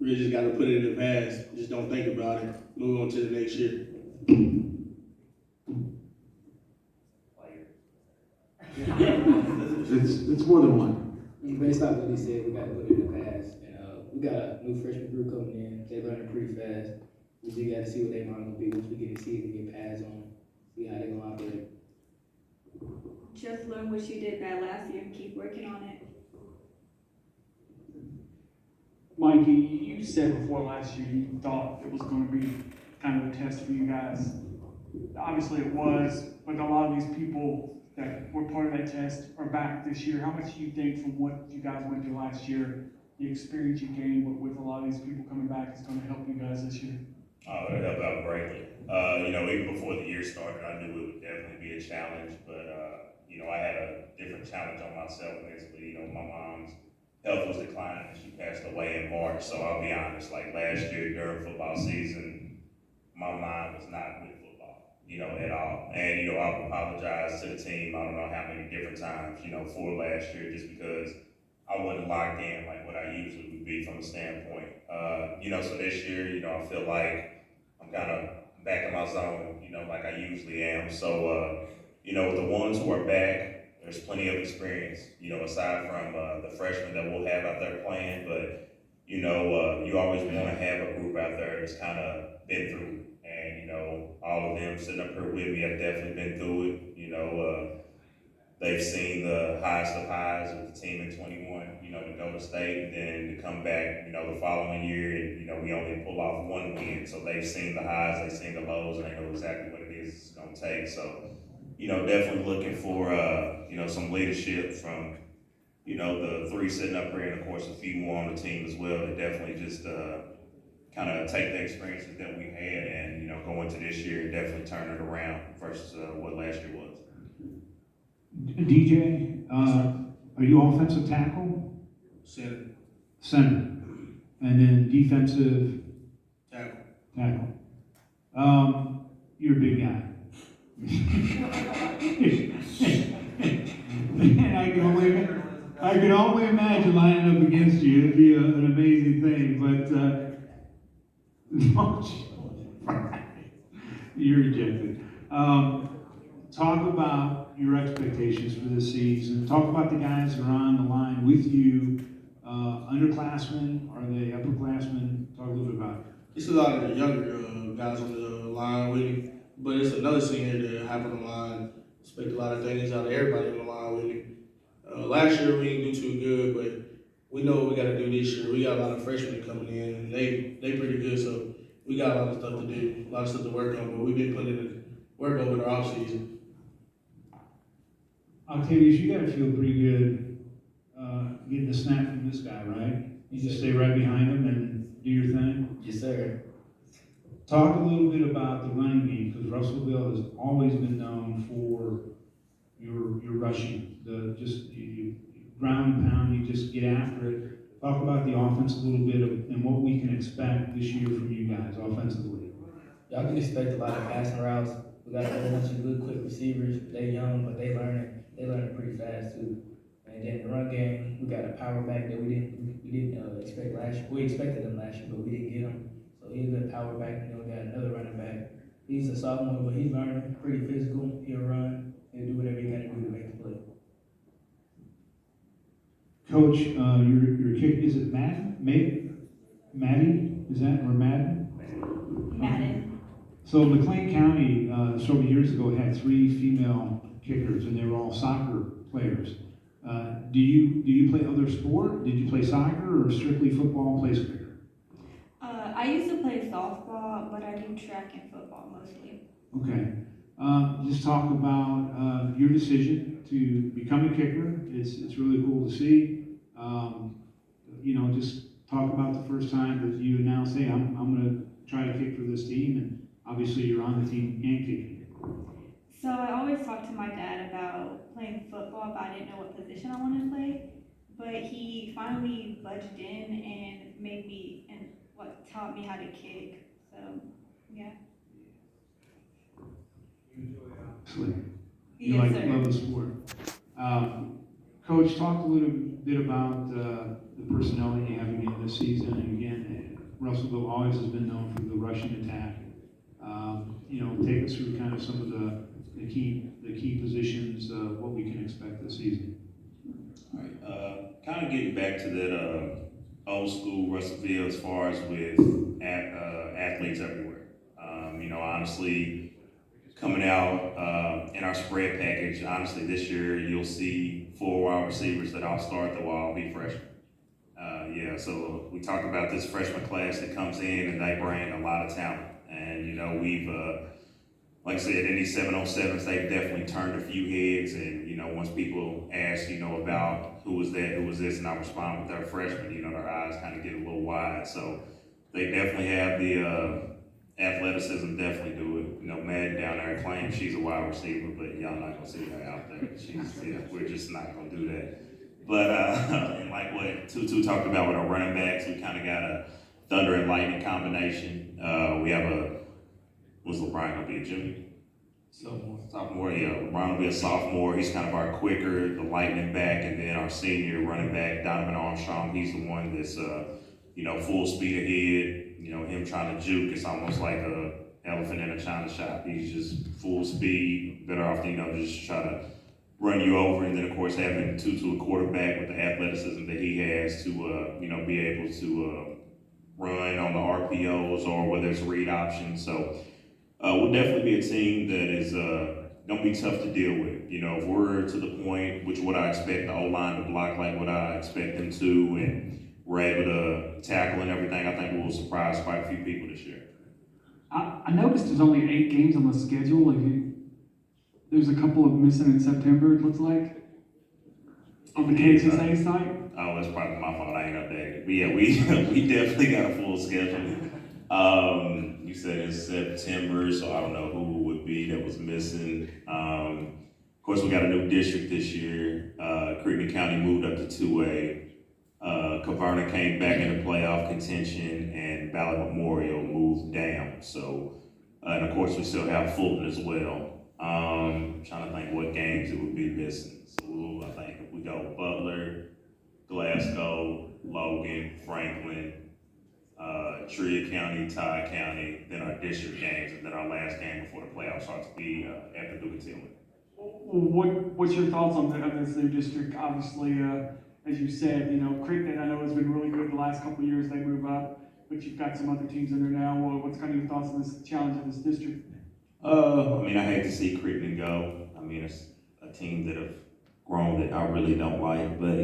really just got to put it in the past. Just don't think about it. Move on to the next year. It's more than one. Based off what he said, we got to put it in the past. And we got a new freshman group coming in. They learning pretty fast. We just got to see what they mind gonna be once we get to see them, get pads on, see how they gonna operate. Just learn what you did bad last year and keep working on it. Mikey, you said before last year you thought it was going to be kind of a test for you guys. Obviously it was, but a lot of these people that were part of that test are back this year. How much do you think from what you guys went through last year, the experience you gained with a lot of these people coming back is going to help you guys this year? Oh, it helped out greatly. Even before the year started, I knew it would definitely be a challenge, but, I had a different challenge on myself mentally. My mom's health was declining and she passed away in March, so I'll be honest, like last year during football season, my mind was not with football, at all. And, I apologize to the team, I don't know how many different times, for last year, just because I wasn't locked in like what I usually would be from a standpoint. So this year, I feel like I'm kind of back in my zone, like I usually am. So, with the ones who are back, there's plenty of experience, aside from the freshmen that we'll have out there playing. But, you always want to have a group out there that's kind of been through. And, all of them sitting up here with me have definitely been through it. They've seen the highest of highs with the team in 21, to go to state and then to come back, the following year and, we only pull off one win. So they've seen the highs, they've seen the lows, and they know exactly what it is it's going to take. So, definitely looking for, some leadership from, the three sitting up here and of course a few more on the team as well to definitely just kind of take the experiences that we had and, go into this year and definitely turn it around versus what last year was. DJ, are you offensive tackle? Center. Center. And then defensive Tackle. You're a big guy. Man, I can only imagine lining up against you. It'd be an amazing thing, but you're rejected. Talk about your expectations for this season. Talk about the guys that are on the line with you. Underclassmen, are they upperclassmen? Talk a little bit about it. It's a lot of the younger guys on the line with me, but it's another senior that happened on the line. Expect a lot of things out of everybody on the line with me. Last year we didn't do too good, but we know what we got to do this year. We got a lot of freshmen coming in, and they pretty good, so we got a lot of stuff to do, a lot of stuff to work on, but we've been putting in the work over the offseason. Octavius, you gotta feel pretty good getting the snap from this guy, right? You just stay right behind him and do your thing? Yes, sir. Talk a little bit about the running game, because Russellville has always been known for your rushing, you ground and pound, you just get after it. Talk about the offense a little bit and what we can expect this year from you guys offensively. Y'all can expect a lot of passing routes. We got a whole bunch of good, quick receivers. They young, but they learning pretty fast too. And then the run game, we got a power back that we didn't expect last year. We expected them last year, but we didn't get him. So he's a good power back, and then we got another running back. He's a sophomore, but he's learning, pretty physical. He'll run. He'll do whatever he got to do to make the play. Coach, your kick, is it Maddie? Is that, or Madden? Madden. So McLean County, several years ago, had 3 female kickers, and they were all soccer players. Do you play other sport? Did you play soccer or strictly football and play kicker? I used to play softball, but I do track and football mostly. Okay. Just talk about your decision to become a kicker. It's really cool to see. Just talk about the first time that you announced, hey, I'm going to try to kick for this team, and obviously you're on the team and kicking. So I always talked to my dad about playing football, but I didn't know what position I wanted to play. But he finally budged in and made me taught me how to kick. So yeah. Excellent. Yes, sir. Love the sport. Coach, talk a little bit about the personnel that you have again this season, and again, Russellville always has been known for the rushing attack. Take us through kind of some of the key positions, what we can expect this season. All right, kind of getting back to that old school Russellville as far as with athletes everywhere. Honestly, coming out in our spread package, honestly, this year you'll see 4 wide receivers that all start, they'll all be freshmen. So we talked about this freshman class that comes in and they bring a lot of talent. And, we've, like I said, in these 7-on-7s, they've definitely turned a few heads. And, once people ask, about who was that, who was this, and I respond with their freshmen, their eyes kind of get a little wide. So they definitely have the athleticism, definitely do it. Madden down there claims she's a wide receiver, but y'all not going to see her out there. We're just not going to do that. But, and like what Tutu talked about with our running backs, we kind of got a thunder and lightning combination. We have was LeBron going to be a junior? Sophomore, yeah. LeBron will be a sophomore. He's kind of our quicker, the lightning back, and then our senior running back, Donovan Armstrong, he's the one that's, full speed ahead. Him trying to juke, it's almost like a elephant in a china shop. He's just full speed, better off than, just try to run you over. And then, of course, having Tutu a quarterback with the athleticism that he has to, be able to run on the RPOs or whether it's read options. So we'll definitely be a team that is going to be tough to deal with. If we're to the point, which what I expect the O-line to block like what I expect them to, and we're able to tackle and everything, I think we'll surprise quite a few people this year. I noticed there's only 8 games on the schedule. There's a couple of missing in September, it looks like, on the KHSA site. Oh, that's probably my fault. I ain't updated. But yeah, we definitely got a full schedule. You said in September, so I don't know who it would be that was missing. Of course, we got a new district this year. Crittenden County moved up to 2A. Caverna came back into playoff contention, and Ballard Memorial moved down. So, and of course, we still have Fulton as well. Trying to think what games it would be missing. So I think if we go Butler, Glasgow, Logan, Franklin, Tria County, Todd County, then our district games, and then our last game before the playoffs starts to be at Paducah-Tillman. What's your thoughts on this new district? Obviously, as you said, Crittenden I know has been really good the last couple of years. They move up, but you've got some other teams in there now. What's kind of your thoughts on this challenge of this district? I hate to see Crittenden go. It's a team that have grown that I really don't like, but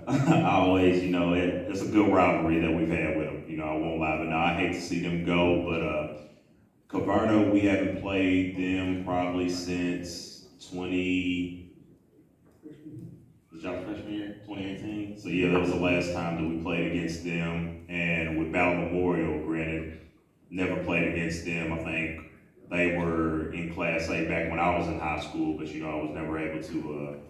I always, it's a good rivalry that we've had with them. I won't lie, but no, I hate to see them go. But Caverna, we haven't played them probably since 2018. So yeah, that was the last time that we played against them. And with Ballard Memorial, granted, never played against them. I think they were in Class A back when I was in high school, but I was never able to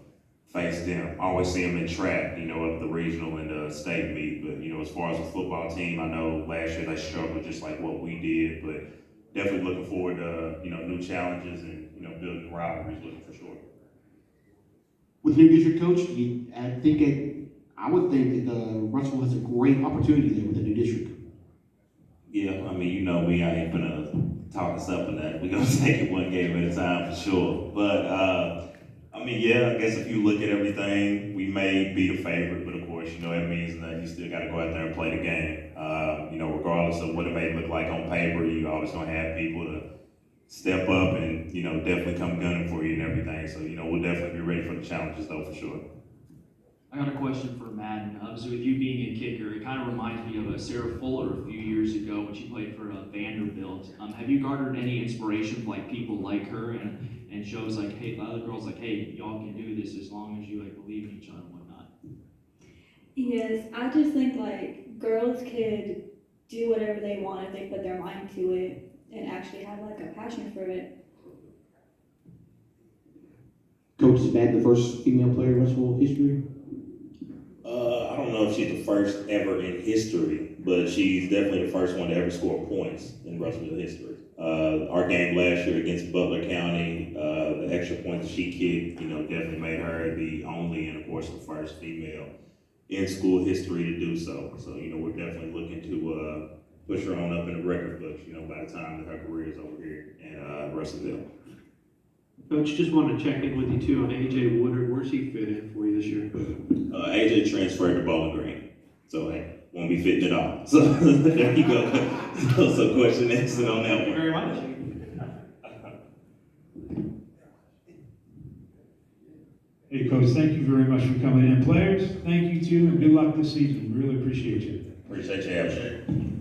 face them. I always see them in track, at the regional and the state meet. But as far as the football team, I know last year they struggled just like what we did. But definitely looking forward to new challenges and building rivalries with them for sure. With new district coach, I would think that Russellville has a great opportunity there with the new district. Yeah, we ain't gonna talk us up in that. We're gonna take it one game at a time for sure. But I guess if you look at everything, we may be the favorite, but of course, that means that you still gotta go out there and play the game. Regardless of what it may look like on paper, you always gonna have people to step up and, definitely come gunning for you and everything. So, we'll definitely be ready for the challenges though, for sure. I got a question for Madden. So with you being a kicker, it kind of reminds me of Sarah Fuller a few years ago when she played for Vanderbilt. Have you garnered any inspiration from people like her and shows hey, other girls hey, y'all can do this as long as you believe in each other and whatnot? Yes, I just think girls could do whatever they want if they put their mind to it and actually have a passion for it. Coach, is Madden the first female player in Russellville history? I don't know if she's the first ever in history, but she's definitely the first one to ever score points in Russellville history. Our game last year against Butler County, the extra points that she kicked, definitely made her the only and, of course, the first female in school history to do so. So, we're definitely looking to push her on up in the record books, you know, by the time that her career is over here in Russellville. Coach, just wanted to check in with you too on AJ Woodard. Where's he fit in for you this year? AJ transferred to Bowling Green, so hey, won't be fitting at all. So there you go. So question answered on that Thank you one. very much. Hey, Coach, thank you very much for coming in. Players, thank you too, and good luck this season. Really appreciate you. Appreciate you having me.